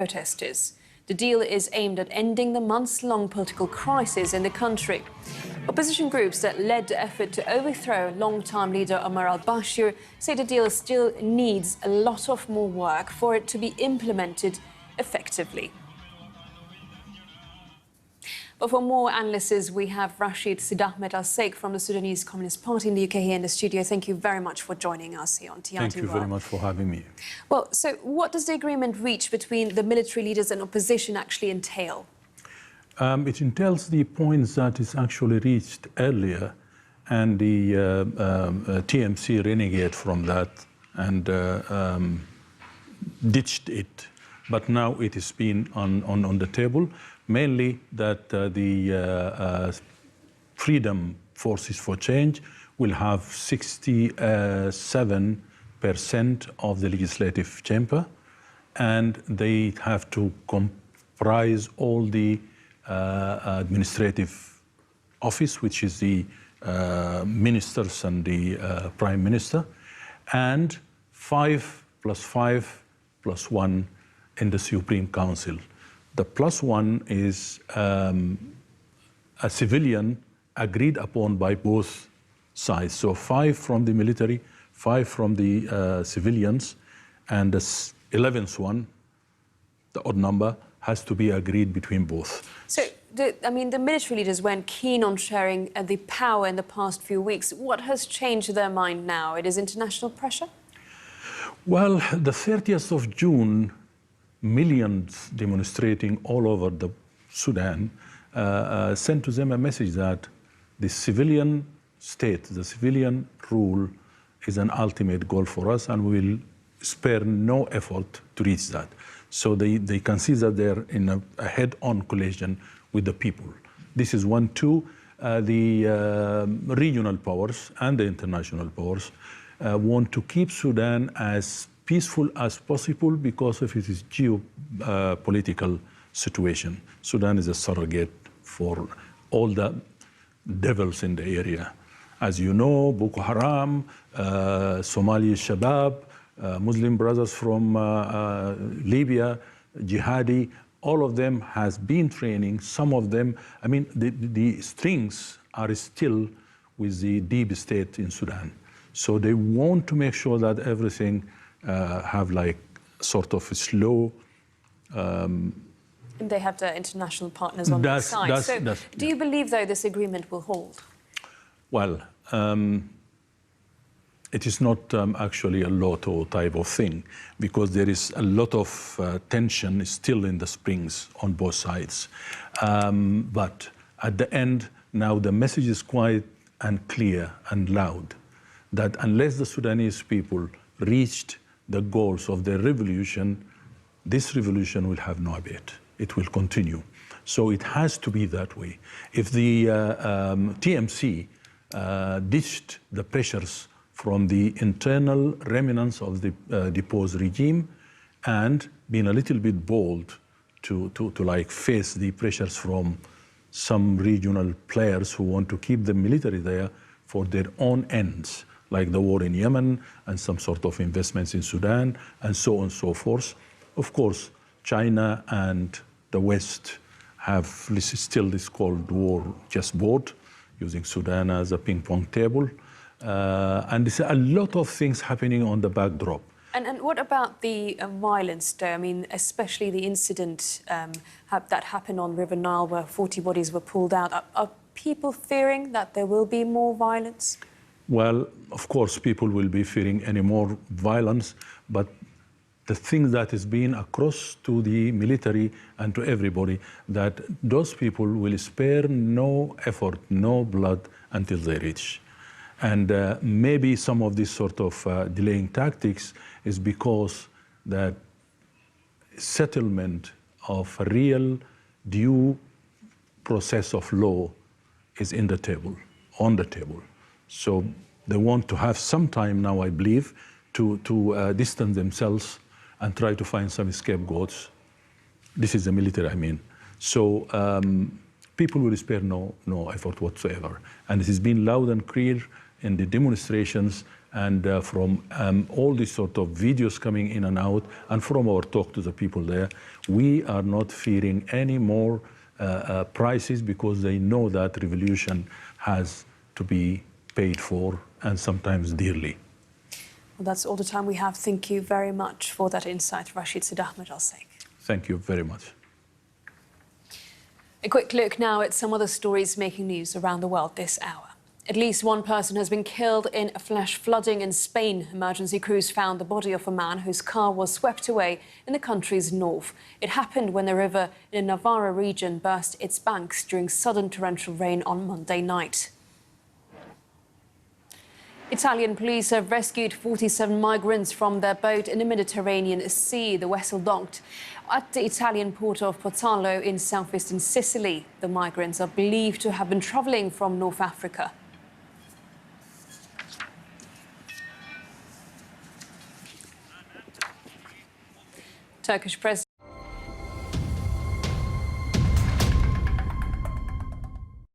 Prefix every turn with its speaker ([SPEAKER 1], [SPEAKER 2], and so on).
[SPEAKER 1] protesters. The deal is aimed at ending the months-long political crisis in the country. Opposition groups that led the effort to overthrow long-time leader Omar al-Bashir say the deal still needs a lot of more work for it to be implemented effectively. But for more analysis, we have Rashid Sidahmed Elsheikh from the Sudanese Communist Party in the UK here in the studio. Thank you very much for joining us here on TRT.
[SPEAKER 2] Thank you very much for having me.
[SPEAKER 1] Well, so what does the agreement reached between the military leaders and opposition actually entail?
[SPEAKER 2] It entails the points that is actually reached earlier, and the TMC renegade from that and ditched it. But now it is being on the table, mainly that the Freedom Forces for Change will have 67% of the legislative chamber, and they have to comprise all the administrative office, which is the ministers and the prime minister, and 5 + 5 + 1 in the Supreme Council. The +1 is a civilian agreed upon by both sides. So 5 from the military, 5 from the civilians, and the 11th one, the odd number, has to be agreed between both.
[SPEAKER 1] So, the military leaders weren't keen on sharing the power in the past few weeks. What has changed their mind now? It is international pressure?
[SPEAKER 2] Well, the 30th of June, millions demonstrating all over the Sudan sent to them a message that the civilian state, the civilian rule is an ultimate goal for us, and we will spare no effort to reach that. So they can see that they're in a head-on collision with the people. This is one. Two, the regional powers and the international powers want to keep Sudan as peaceful as possible because of its geopolitical situation. Sudan is a surrogate for all the devils in the area. As you know, Boko Haram, Somali Shabab, Muslim brothers from Libya, jihadi, all of them has been training. Some of them, the strings are still with the deep state in Sudan. So they want to make sure that everything have like sort of a slow.
[SPEAKER 1] And they have the international partners on their side. Do you believe, though, this agreement will hold?
[SPEAKER 2] Well, it is not actually a lotto type of thing, because there is a lot of tension still in the springs on both sides. But at the end, now the message is quite and clear and loud that unless the Sudanese people reached the goals of their revolution, this revolution will have no abate. It will continue. So it has to be that way. If the TMC ditched the pressures from the internal remnants of the deposed regime and been a little bit bold to like face the pressures from some regional players who want to keep the military there for their own ends, like the war in Yemen and some sort of investments in Sudan and so on and so forth. Of course, China and the West have still this Cold War chessboard, using Sudan as a ping-pong table. And there's a lot of things happening on the backdrop.
[SPEAKER 1] And what about the violence, though? I mean, especially the incident that happened on River Nile where 40 bodies were pulled out. Are people fearing that there will be more violence?
[SPEAKER 2] Well, of course, people will be fearing any more violence, but the thing that is being across to the military and to everybody, that those people will spare no effort, no blood until they reach. And maybe some of this sort of delaying tactics is because that settlement of a real due process of law is on the table. So they want to have some time now, I believe, to distance themselves and try to find some scapegoats. This is the military, I mean. So people will spare no effort whatsoever. And it has been loud and clear in the demonstrations And from all these sort of videos coming in and out, and from our talk to the people there, we are not fearing any more prices, because they know that revolution has to be paid for, and sometimes dearly.
[SPEAKER 1] Well, that's all the time we have. Thank you very much for that insight, Rashid Sidahmed Elsheikh.
[SPEAKER 2] Thank you very much.
[SPEAKER 1] A quick look now at some other stories making news around the world this hour. At least one person has been killed in flash flooding in Spain. Emergency crews found the body of a man whose car was swept away in the country's north. It happened when the river in the Navarra region burst its banks during sudden torrential rain on Monday night. Italian police have rescued 47 migrants from their boat in the Mediterranean Sea. The vessel docked at the Italian port of Pozzallo in southeastern Sicily. The migrants are believed to have been travelling from North Africa. Turkish President